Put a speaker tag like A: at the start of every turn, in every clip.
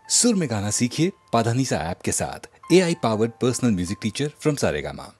A: सुर में गाना सीखिए पाधानीसा ऐप के साथ। AI powered personal music teacher from Saregama.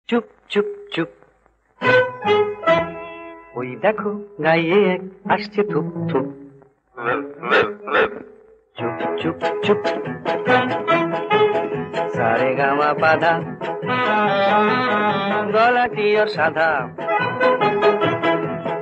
B: চুপ চুপ চুপ, ওই দেখো গায়ে এক আসছে থুপ থুপ। চুপ চুপ চুপ, সারে গামা পাধা, গলাটি ওর সাদা।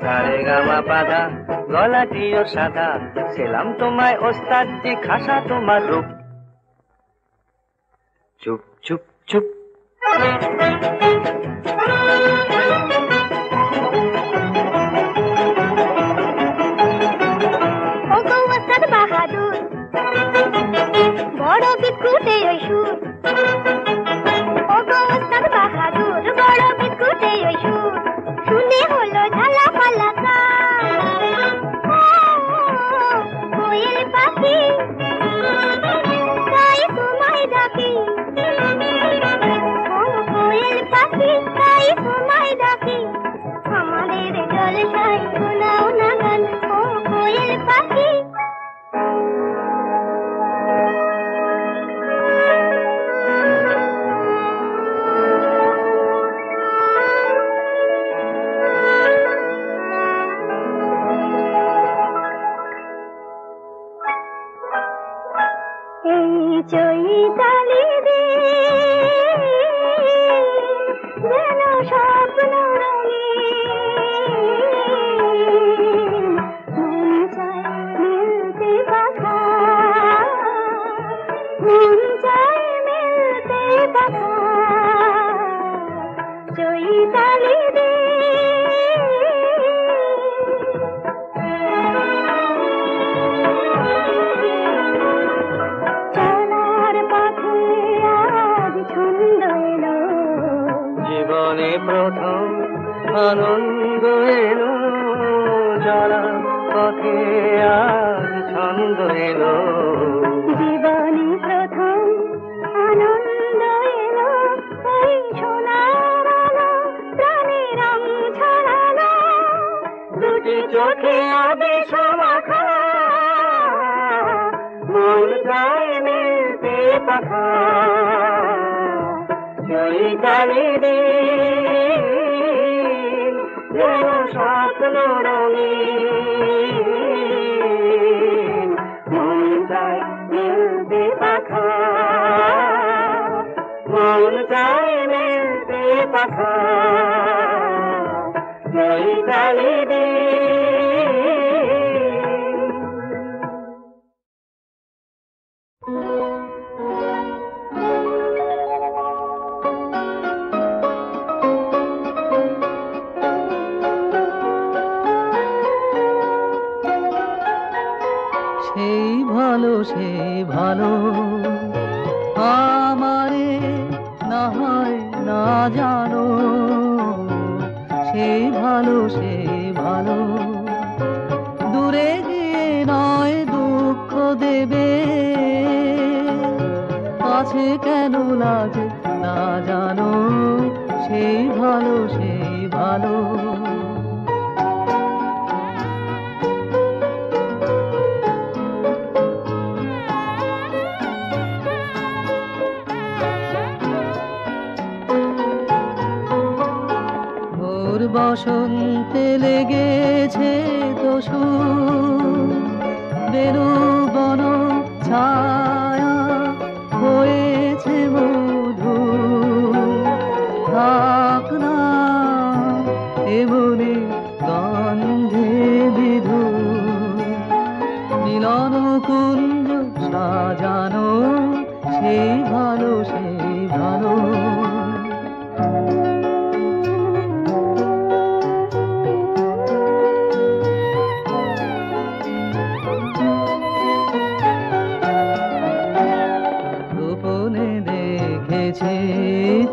B: সারে গামা পাধা, গলাটি ওর সাদা। সেলাম তোমায় ওস্তাদজি, খাসা তোমার রূপ। চুপ চুপ চুপ,
C: বাহাদুর বড় বিকুটে ওই সুর। ও গো ওস্তাদ বাহাদুর বড় বিকুটে ওই সুর। শুনে হলো ঝালা পালা কোয়েল পাখি, তাই তোমায় ডাকি। কোয়েল পাখি, তাই তোমায় পাখা চৈতালি দিন চলার পথে আজ ছন্দ এলো
B: জীবনে প্রথম আনন্দ এলো চলার পথে আজ ছন্দ এলো
C: জীবনে প্রথম আনন্দ এলো এই সোনার আলো প্রাণে রং ছড়ালো দুটি চোখে আবেশ মাখা মন চায় মিলতে পাখা চৈতালি দিন যেন স্বপ্ন রঙিন মন চায় মিলতে পাখা মন চায় মিলতে পাখা চৈতালি দিন
D: সেই ভালো আমারে না হয় না জানো সেই ভালো দূরে গিয়ে নয় দুঃখ দেবে আছে কেন লাজ না জানো সেই ভালো বসন্তে লেগেছে দোষু বেনু বন ছায়া হয়েছে মধু থাক না এমনি গন্ধে বিধু মিলন কুঞ্জ সাজানো সেই ভালো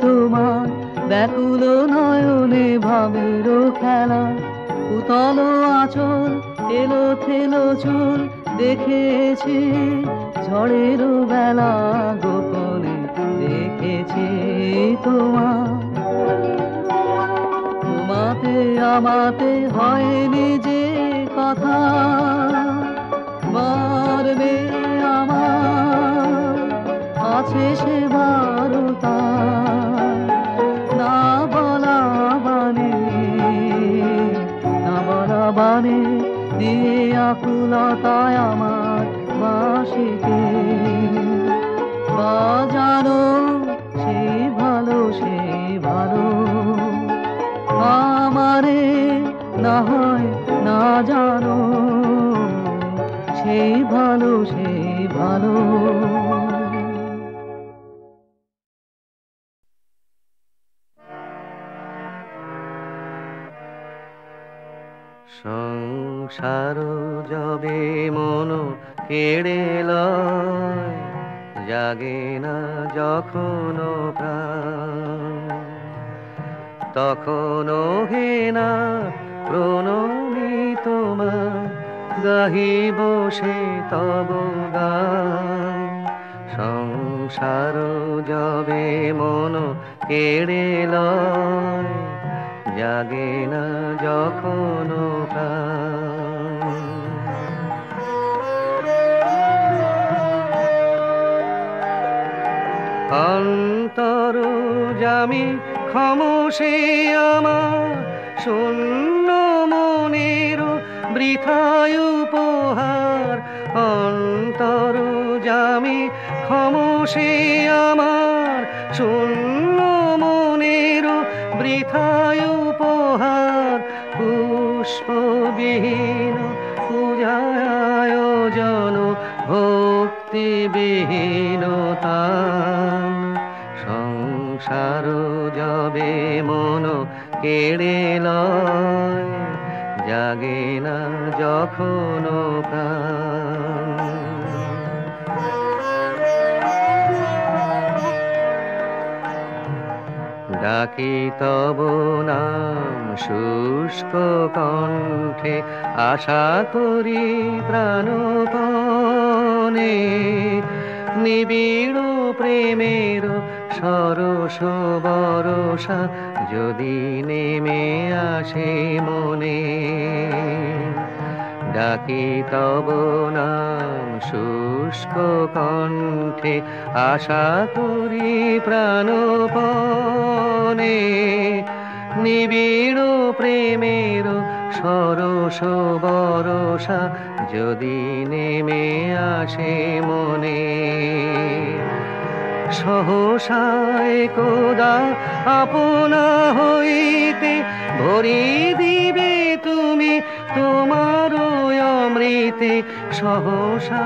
D: তোমার ব্যাকুল নয়নে ভাবের খেলা উতল আঁচল এলো থেলো চুল দেখেছি ঝড়ের বেলা গোপনে দেখেছি তোমাতে আমাতে হয়নি যে কথা বারবে আমার আছে সে বারতা না বলা বানে দিয়ে আকুলতায় আমার বাঁশিকে বাজানো সেই ভালো আমারে না হয় না জানো সেই ভালো
B: সংসার যবে মন কেড়ে লয় জাগে না যখন প্রাণ তখনও হে না প্রণমী তোমার গাহিব সে তব গান সংসার যবে মন কেড়ে লয় জাগে না যখন অন্তর জামি ক্ষমসে আমার শূন্য মনের বৃথায় উপহার অন্তর জামি ক্ষমসে আমার শূন্য মনের বৃথায় উপহার পুষ্পবিহীন পূজায় আয়োজন ভক্তিবিহীনতা সংসার যাবে মন কেড়ে লয়, জাগে না যখন প্রাণ। ডাকি তব নাম শুষ্ক কণ্ঠে, আশা করি প্রাণপণে, নিবিড় প্রেমের সরস বরষা যদি নেমে আসে মনে। ডাকি তব নাম শুষ্ক কণ্ঠে, আশা করি প্রাণপণে, নিবিড় প্রেমের সরস বরষা যদি নেমে আসে মনে। সহসায় কোদা আপনা হইতে ভরি দিবে তুমি তোমার অমৃতে। সহসা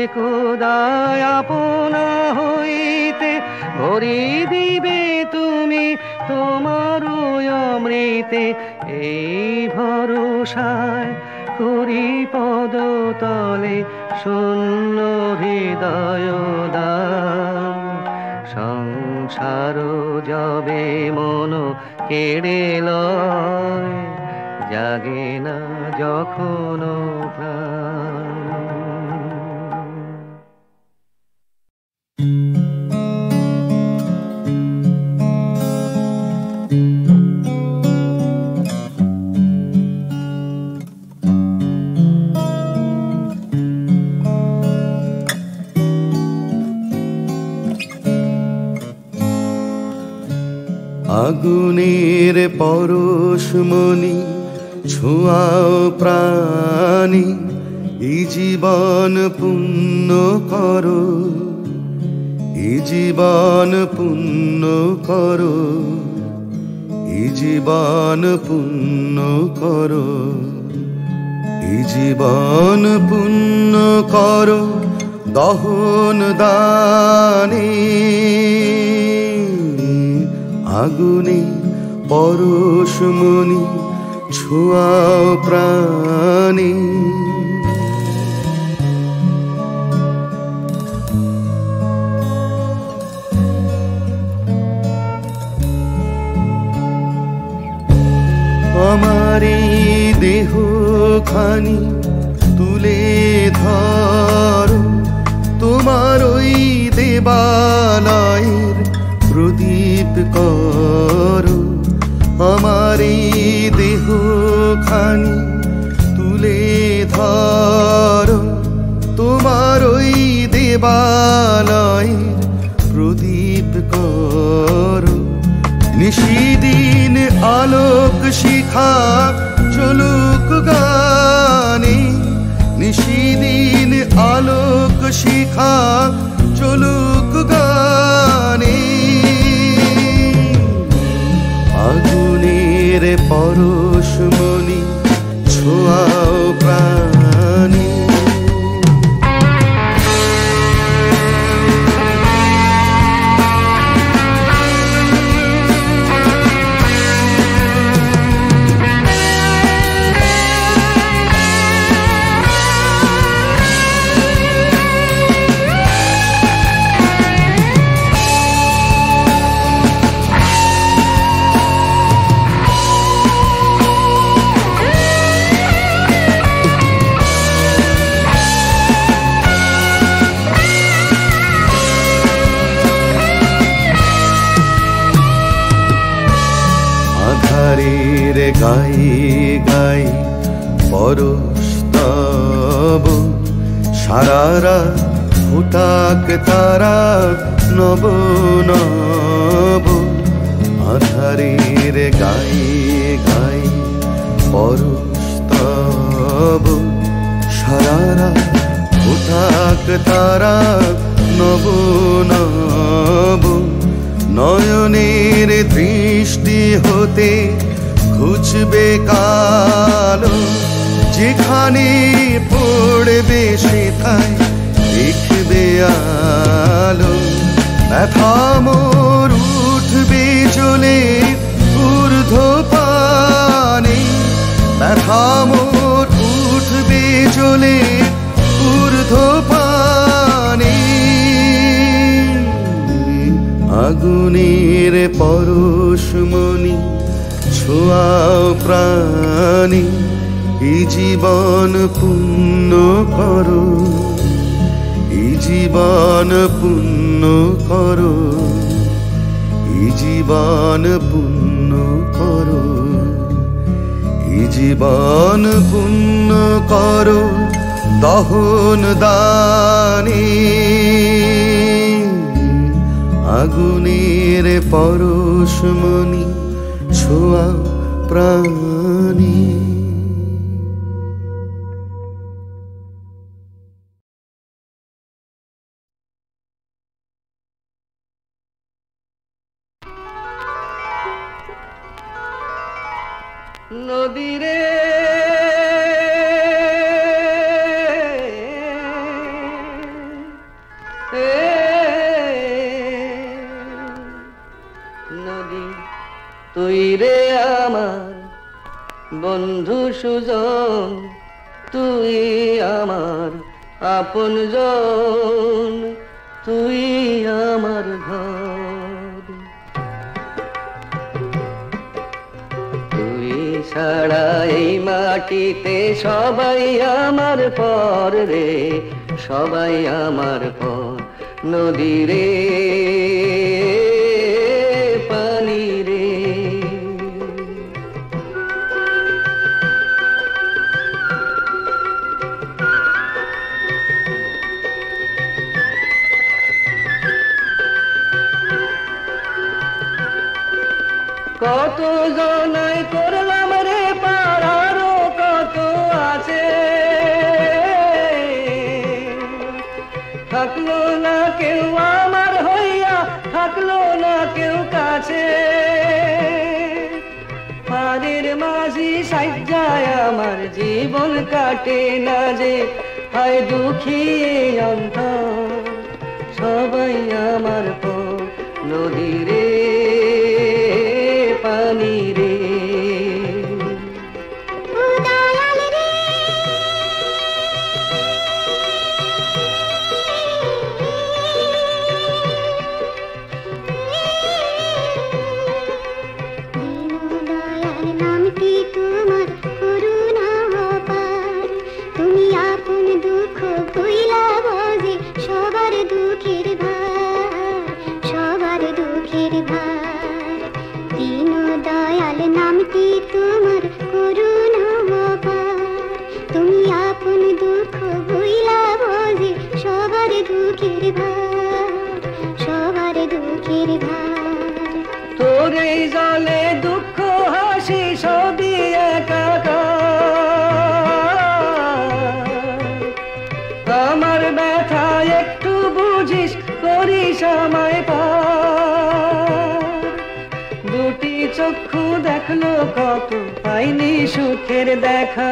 B: একদা আপনা হইতে ভরি দিবে তুমি তোমার অমৃতে। এই ভরসায় করি পদতলে শূন্য হৃদয় দান। সংসার যাবে মন কেড়ে লয়, জাগে না যখন প্রাণ।
E: আগুনের পরশমণি ছোঁয়াও প্রাণী, এই জীবন পুণ্য করো, এই জীবন পুণ্য করো, এই জীবন পুণ্য করো, এই জীবন পুণ্য করো দহন দানে। আগুনে পরশমণি ছোঁয়াও প্রাণী। আমার এই দেহ খানি তুলে ধরো, তোমার ওই দেবালয়ের প্রদীপ করো। আমার এই দেহ খানি তুলে ধরো, তোমার ওই দেবালয়ের প্রদীপ করো। নিশিদিন আলোক শিখা চলুক গানে, নিশিদিন আলোক শিখা চলুক গানে। আগুনের পরশমণি ছোঁয়াও প্রাণী। আধারের গায়ে গায়ে পরশ তব, সারারা ফুটাক তারা নব নব। আধারের গায়ে গায়ে পরশ তব, সারারা ফুটাক তারা নব নব। নয়নের দৃষ্টি হতে ঘুচবে কালো, যেখানে পড়বে সেথায় দেখবে আলো। ব্যথা মরু আগুনের পরশমণি ছোঁয়াও প্রাণী, এই জীবন পূর্ণ করো, এই জীবন পূর্ণ করো, এই জীবন পূর্ণ করো, এই জীবন পূর্ণ করো দহন দানে। আগুনের পরশমণি ছোঁয়া প্রাণী।
B: নদীরে নদী তুই রে আমার বন্ধু সুজন, তুই আমার আপনজন, তুই আমার ঘর। তুই ছাড়া এই মাটিতে সবাই আমার পর রে, সবাই আমার পর। নদী রে পানি রে, কত জনাই করলাম রে পাড়ারও কত আছে, থাকলো না কেউ আমার হইয়া, থাকলো না কেউ কাছে। পাড়ের মাঝি সাজ্জায় আমার জীবন কাটে না যে, হায় দুঃখী অন্তর সবাই আমার পর। নদী রে পানি রে, তোর এই জলে দুঃখ হাসি সবই একাকার। আমার ব্যথা একটু বুঝিস, করিস আমায় পার। দুটি চক্ষু দেখলো কত, পাইনি সুখের দেখা।